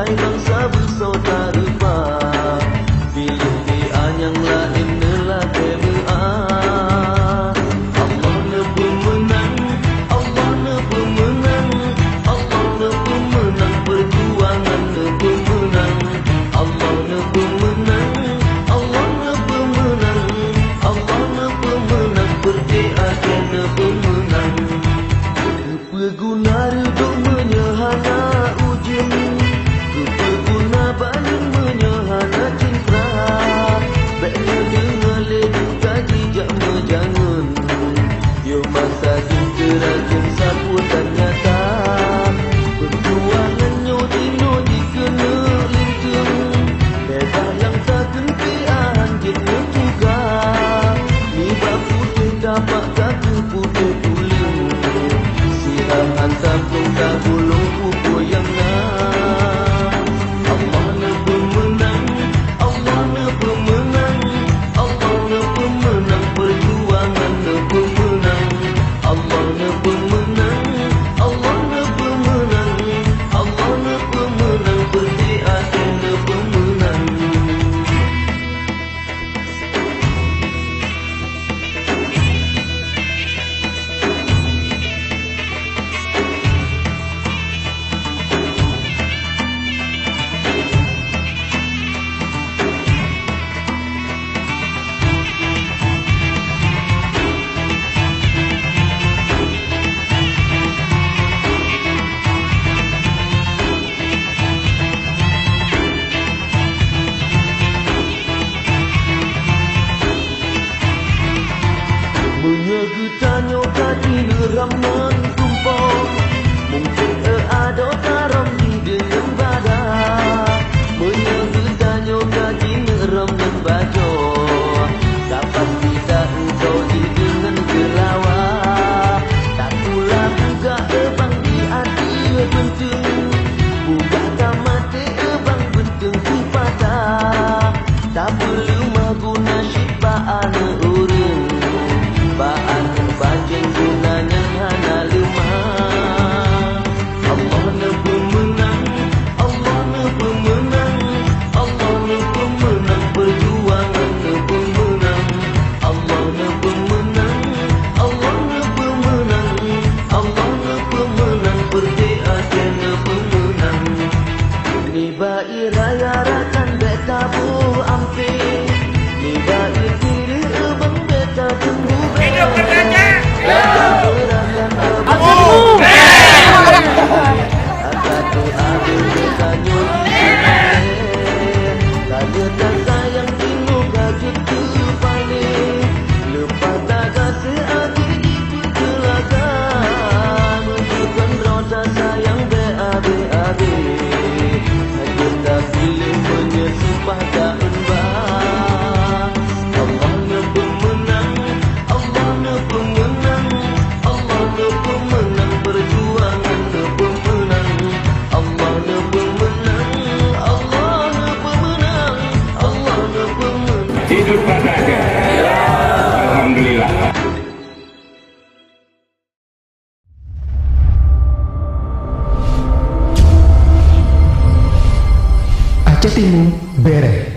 Wahai bangsa bersaudara, pilih pilihan yang lain adalah kebenaran. Allah ne pemenang, Allah ne pemenang, Allah ne pemenang, perjuangan ne pemenang. Allah ne pemenang, Allah ne pemenang, Allah ne pemenang, percaya ne pemenang. Kepeguna reduk menyehana ujian, kepeguna banding menyehana cinta. Baiknya dengar leduk kaji jak mejangun, yo masa terajun sapu dan nyata. Perjuangan nyo dikena lintung, bebas yang tak kenpian jitnya juga. Ni baku dapat kaku putih pulang, siram hantar tungkah bulung kuku yang nak. Allah ne pemenang, Allah ne pemenang, Allah ne pemenang, perjuangan ne pemenang. Allah ne pemenang, Allah ne pemenang, Allah ne pemenang, percaya ne pemenang. Menyegutanyo tadi neraman tumpang, mungkin ada taram di dengan badan. Menyegutanyo tadi neraman bajo, dapat tidak engkau di dengan gelawah. Tak pula buka ebang di hati penting, buka tamate ebang penting ku patah. Tak perlu maguna syibaan urung, baan banjeng gunanya hana lemah. Allah ne pemenang, Allah ne pemenang, Allah ne pemenang, perjuangan ne pemenang. Allah ne pemenang, Allah ne pemenang, Allah ne pemenang, percaya ne pemenang. Ni bai raya rakan beta bu ampe, ni bai kiri ebang beta tunggu. Hidup kerjanya. Hidup padanya. Alhamdulillah. Aceh Timur, Bere.